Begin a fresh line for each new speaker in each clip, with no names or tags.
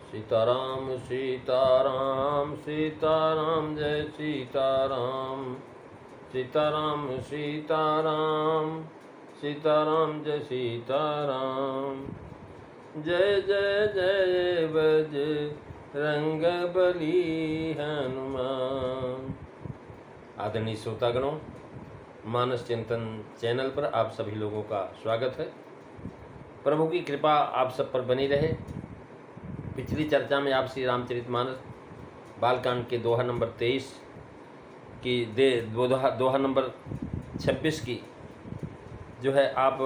सीताराम सीताराम सीताराम जय सीताराम। सीताराम सीताराम सीताराम जय सीताराम। जय जय जय बजरंग बली हनुमान। आदरणीय श्रोतागणों, मानस चिंतन चैनल पर आप सभी लोगों का स्वागत है। प्रभु की कृपा आप सब पर बनी रहे। पिछली चर्चा में आप श्री रामचरितमानस बालकांड के दोहा नंबर 23 की दोहा नंबर 26 की जो है आप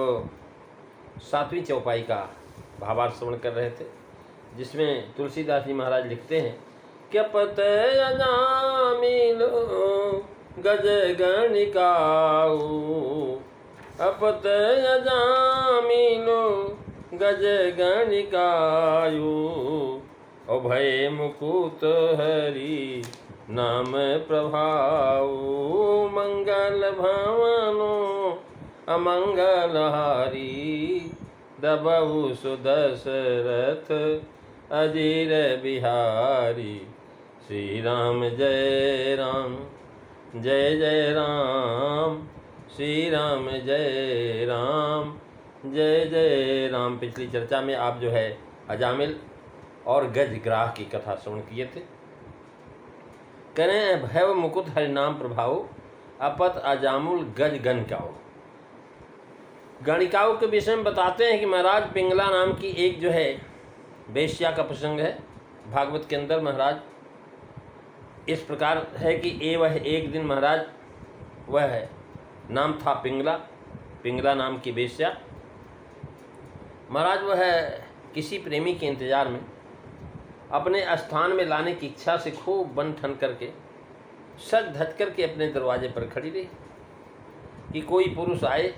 7वीं चौपाई का भावार्थ श्रवण कर रहे थे, जिसमें तुलसीदास जी महाराज लिखते हैं क्या पतय अजामिलो गज गणिकाऊ, अपतय अजामिलो गज गणिकायु, अभय मुकुट हरि नाम प्रभाऊ, मंगल भवनो अमंगल हारी, दबहु सुदशरथ अजीर बिहारी। श्री राम जय राम जय जय राम, श्री राम जय राम जय जय राम। पिछली चर्चा में आप जो है अजामिल और गजग्राह की कथा श्रवण किए थे। कह रहे हैं भैव मुकुट हरिनाम प्रभाव, अपत अजामुल गज गणिकाओ। गणिकाओं के विषय में बताते हैं कि महाराज पिंगला नाम की एक जो है वेश्या का प्रसंग है भागवत के अंदर। महाराज इस प्रकार है कि वह एक दिन महाराज वह है नाम था पिंगला नाम की वेश्या। महाराज वह किसी प्रेमी के इंतजार में अपने स्थान में लाने की इच्छा से खूब बन ठन करके सज धज करके अपने दरवाजे पर खड़ी रही कि कोई पुरुष आए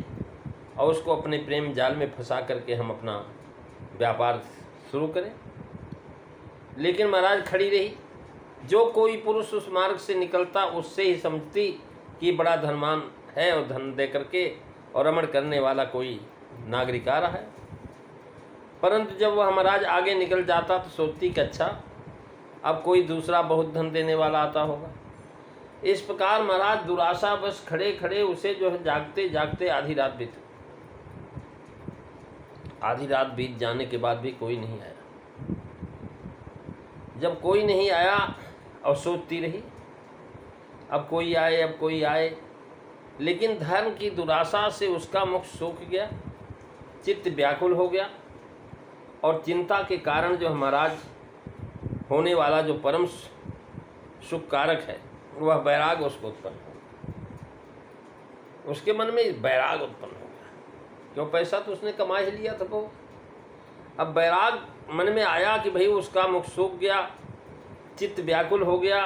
और उसको अपने प्रेम जाल में फंसा करके हम अपना व्यापार शुरू करें। लेकिन महाराज खड़ी रही। जो कोई पुरुष उस मार्ग से निकलता उससे ही समझती कि बड़ा धनवान है और धन दे करके और रमण करने वाला कोई नागरिक आ रहा है। परंतु जब वह महाराज आगे निकल जाता तो सोचती कि अच्छा अब कोई दूसरा बहुत धन देने वाला आता होगा। इस प्रकार महाराज दुराशा बस खड़े खड़े उसे जो है जागते जागते आधी रात बीत जाने के बाद भी कोई नहीं आया। जब कोई नहीं आया और सोचती रही अब कोई आए, लेकिन धर्म की दुराशा से उसका मुख सूख गया, चित्त व्याकुल हो गया और चिंता के कारण जो महाराज होने वाला जो परम सुख कारक है वह बैराग उसको उत्पन्न हो गया। उसके मन में बैराग उत्पन्न हो गया, क्यों पैसा तो उसने कमा ही लिया था वो। अब बैराग मन में आया कि भाई उसका मुख सूख गया, चित्त व्याकुल हो गया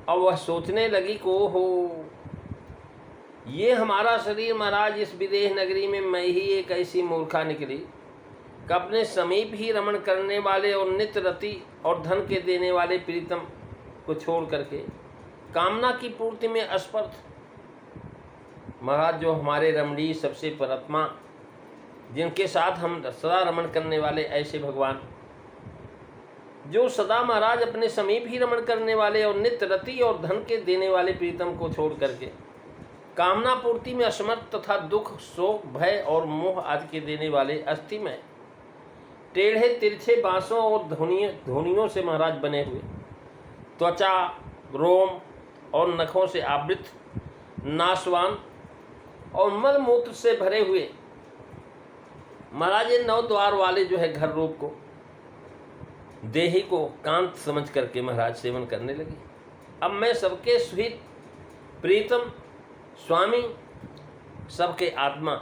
और वह सोचने लगी कि ओहो ये हमारा शरीर महाराज इस विदेह नगरी में मैं ही एक ऐसी मूर्खा निकली कि अपने समीप ही रमण करने वाले और नित्य रति और धन के देने वाले प्रीतम को छोड़ करके कामना की पूर्ति में असमर्थ महाराज जो हमारे रमणीय सबसे परात्मा जिनके साथ हम सदा रमण करने वाले ऐसे भगवान जो सदा महाराज अपने समीप ही रमण करने वाले और नित्य रति और धन के देने वाले प्रीतम को छोड़ करके कामना पूर्ति में असमर्थ तथा दुख शोक भय और मोह आदि के देने वाले अस्थि में टेढ़े तिरछे बांसों और धुनियों से महाराज बने हुए त्वचा रोम और नखों से आवृत नासवान और मल मूत्र से भरे हुए महाराज ये 9 द्वार वाले जो है घर रूप को देही को कांत समझ करके महाराज सेवन करने लगे। अब मैं सबके सुहित प्रीतम स्वामी सबके आत्मा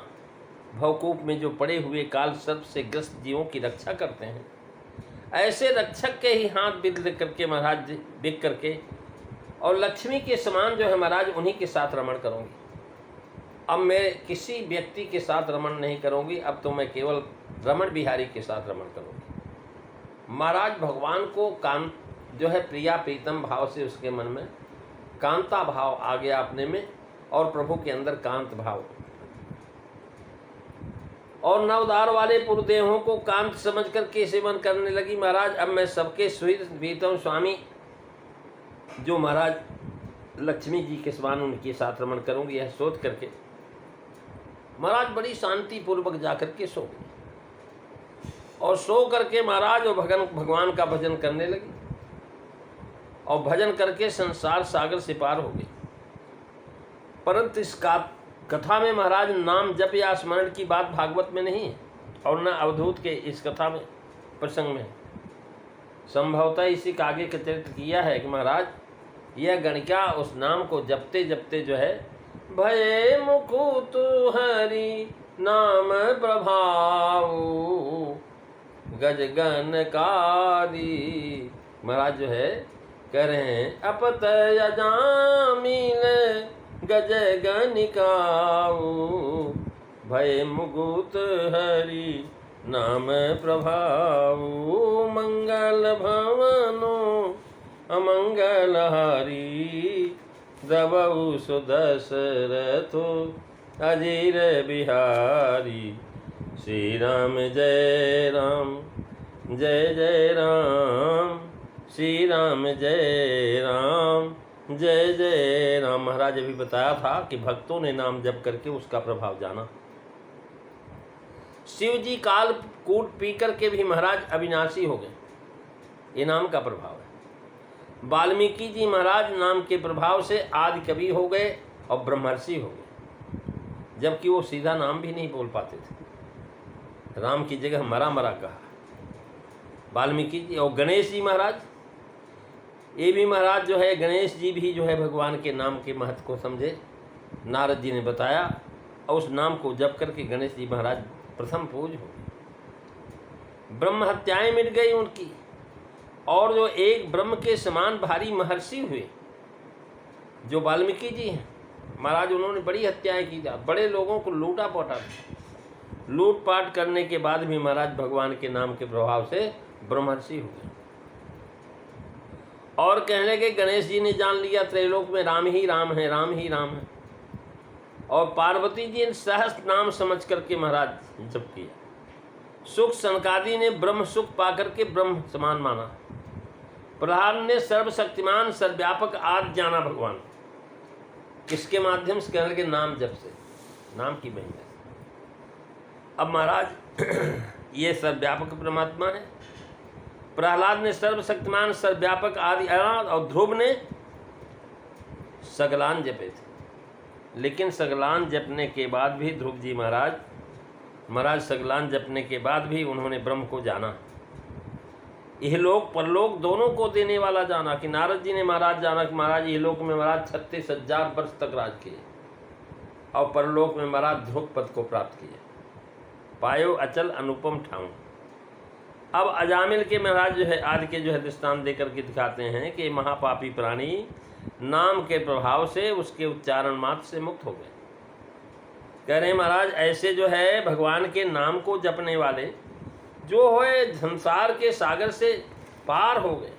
भवकूप में जो पड़े हुए काल सर्प से ग्रस्त जीवों की रक्षा करते हैं, ऐसे रक्षक के ही हाथ बिंद करके महाराज बिक करके और लक्ष्मी के समान जो है महाराज उन्हीं के साथ रमण करूँगी। अब मैं किसी व्यक्ति के साथ रमण नहीं करूँगी, अब तो मैं केवल रमण बिहारी के साथ रमण करूँगी। महाराज भगवान को कांत जो है प्रिया प्रीतम भाव से उसके मन में कांता भाव आ गया अपने में और प्रभु के अंदर कांत भाव। और नवदार वाले पुरदेहों को कांत समझ कर के सेवन करने लगी। महाराज अब मैं सबके सुहित प्रीतम स्वामी जो महाराज लक्ष्मी जी के समान उनके साथ रमण करूंगी, यह सोच करके महाराज बड़ी शांति पूर्वक जाकर के सो गई। और सो करके महाराज और भगवान का भजन करने लगी और भजन करके संसार सागर से पार हो गई। परंतु इस कथा में महाराज नाम जप या स्मरण की बात भागवत में नहीं है और न अवधूत के इस कथा में प्रसंग में। संभवतः इसी का आगे के चरित्र किया है कि महाराज यह गणिका उस नाम को जपते जपते जो है भये मुकुत हरि नाम प्रभाव गज गण कारी, महाराज जो है कह रहे हैं अपत यजामिल गज गणिकाऊ भय मुकुत हरि नाम प्रभाऊ मंगल भवनो अमंगल हरि दबऊ सुदशरथो अजीर बिहारी। श्री राम जय राम जय जय राम, श्री राम जय राम जय जय राम। महाराज अभी बताया था कि भक्तों ने नाम जप करके उसका प्रभाव जाना। शिव जी काल कूट पी करके भी महाराज अविनाशी हो गए, ये नाम का प्रभाव है। वाल्मीकि जी महाराज नाम के प्रभाव से आदि कवि हो गए और ब्रह्मर्षि हो गए, जबकि वो सीधा नाम भी नहीं बोल पाते थे। राम की जगह मरा मरा कहा वाल्मीकि जी। और गणेश जी महाराज, ये भी महाराज जो है गणेश जी भी जो है भगवान के नाम के महत्व को समझे। नारद जी ने बताया और उस नाम को जप करके गणेश जी महाराज प्रथम पूज हो गए। ब्रह्म हत्याएं मिट गई उनकी, और जो एक ब्रह्म के समान भारी महर्षि हुए जो वाल्मीकि जी हैं महाराज, उन्होंने बड़ी हत्याएं की, बड़े लोगों को लूटा पोटा, लूटपाट करने के बाद भी महाराज भगवान के नाम के प्रभाव से ब्रह्मर्षि हो गए। और कहने लगे गणेश जी ने जान लिया त्रैलोक में राम ही राम है, राम ही राम है। और पार्वती जी ने सहस्त्र नाम समझ करके महाराज जप किया। सुख सनकादि ने ब्रह्म सुख पाकर के ब्रह्म समान माना। प्रहलाद ने सर्वशक्तिमान सर्वव्यापक आदि जाना भगवान, किसके माध्यम से? कहने लगे नाम जप से, नाम की महिमा से। अब महाराज ये सर्वव्यापक परमात्मा है। प्रहलाद ने सर्वशक्तिमान सर्वव्यापक आदि अनाद, और ध्रुव ने सगलान जपे थे। लेकिन सगलान जपने के बाद भी ध्रुव जी महाराज सगलान जपने के बाद भी उन्होंने ब्रह्म को जाना, इहलोक परलोक दोनों को देने वाला जाना। कि नारद जी ने महाराज जाना कि महाराज इहलोक में महाराज 36,000 वर्ष तक राज किए और परलोक में महाराज ध्रुव पद को प्राप्त किए, पायो अचल अनुपम ठाऊं। अब अजामिल के महाराज जो है आदि के जो है दृष्टांत देकर के दिखाते हैं कि महापापी प्राणी नाम के प्रभाव से उसके उच्चारण मात्र से मुक्त हो गए। कह रहे महाराज ऐसे जो है भगवान के नाम को जपने वाले जो है संसार के सागर से पार हो गए।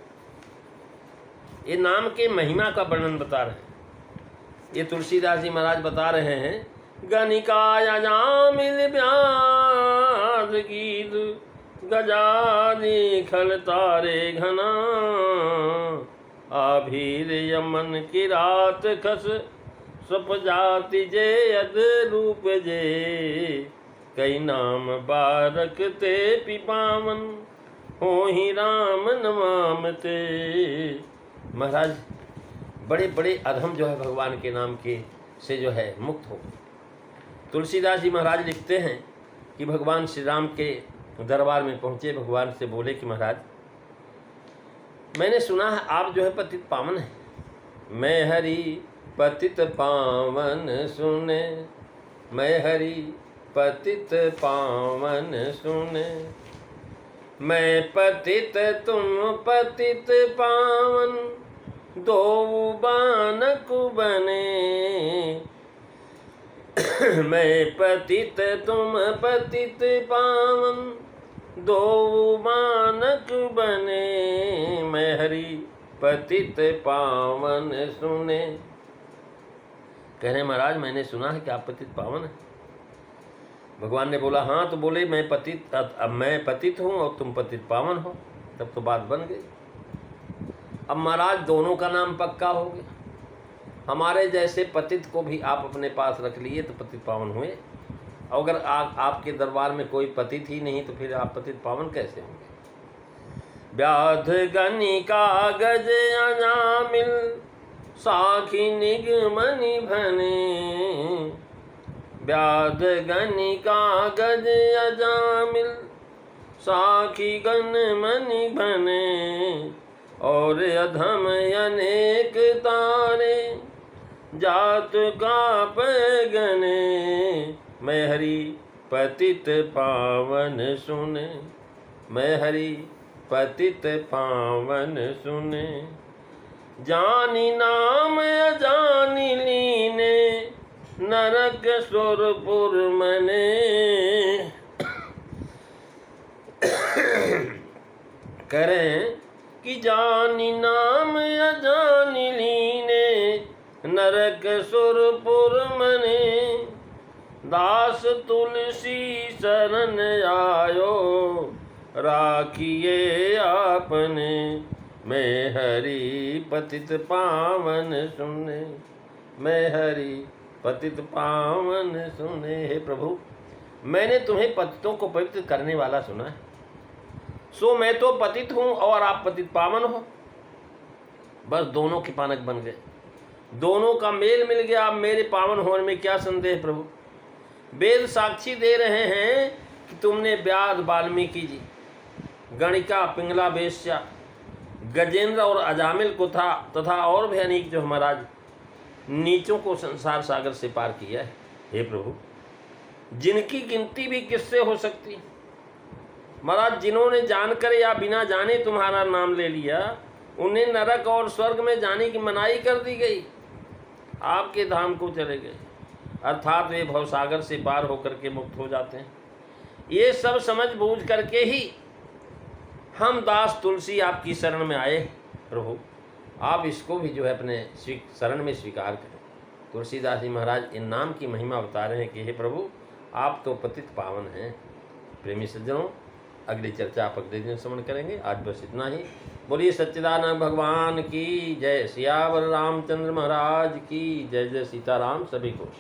ये नाम के महिमा का वर्णन बता रहे हैं। ये तुलसीदास जी महाराज बता रहे हैं गणिकाया जामिल व्यास गीत गजानी खल तारे घना आभीर यमन की रात खस सप जाति जे यद रूप जे कई नाम बारक ते पिपावन हो ही राम नमाम ते। महाराज बड़े बड़े अधम जो है भगवान के नाम के से जो है मुक्त हो गए। तुलसीदास जी महाराज लिखते हैं कि भगवान श्री राम के दरबार में पहुँचे, भगवान से बोले कि महाराज मैंने सुना है आप जो है पतित पावन है। मैं हरि पतित पावन सुने, मैं हरि पतित पावन सुने, मैं पतित तुम पतित पावन दो बानक बने। मैं पतित तुम पतित पावन दो बानक बने, मैं हरि पतित पावन सुने। कह रहे महाराज मैंने सुना है कि आप पतित पावन है। भगवान ने बोला हाँ, तो बोले मैं पतित, अब मैं पतित हूँ और तुम पतित पावन हो। तब तो बात बन गई। अब महाराज दोनों का नाम पक्का हो गया। हमारे जैसे पतित को भी आप अपने पास रख लिए तो पतित पावन हुए। अगर आपके दरबार में कोई पतित ही नहीं तो फिर आप पतित पावन कैसे होंगे। व्याध गणिका गज अजामिल साखी निगमनि भने। व्याध गणिका गज अजामिल साखी गणमनि भने। और अधम अनेक तारे जात का पैगने। मैं हरि पतित पावन सुने। मैं हरि पतित पावन सुने। जानी नाम अजानी लीने नरक सुरपुर मने। करें कि जानी नाम अजानी लीने नरक सुरपुर मने। दास तुलसी शरण आयो राखिए आपने। मैं हरि पतित पावन सुने। मैं हरि पतित पावन सुने। हे प्रभु, मैंने तुम्हें पतितों को पवित्र करने वाला सुना है, सो मैं तो पतित हूँ और आप पतित पावन हो। बस दोनों के पानक बन गए, दोनों का मेल मिल गया। अब मेरे पावन होने में क्या संदेह प्रभु। वेद साक्षी दे रहे हैं कि तुमने व्याध, वाल्मीकि जी, गणिका, पिंगला वेश्या, गजेंद्र और अजामिल को था तथा और भी अनेक जो महाराज नीचों को संसार सागर से पार किया है। हे प्रभु, जिनकी गिनती भी किससे हो सकती है महाराज। जिन्होंने जानकर या बिना जाने तुम्हारा नाम ले लिया, उन्हें नरक और स्वर्ग में जाने की मनाही कर दी गई, आपके धाम को चले गए, अर्थात वे भवसागर से पार होकर के मुक्त हो जाते हैं। ये सब समझ बूझ करके ही हम दास तुलसी आपकी शरण में आए। प्रभु, आप इसको भी जो है अपने शरण में स्वीकार करें। तुलसीदास जी महाराज इन नाम की महिमा बता रहे हैं कि हे प्रभु, आप तो पतित पावन हैं। प्रेमी सज्जनों, अगली चर्चा आप अगले दिन श्रवण करेंगे। आज बस इतना ही। बोलिए सच्चिदानंद भगवान की जय। सियावर रामचंद्र महाराज की जय। जय सीताराम सभी को।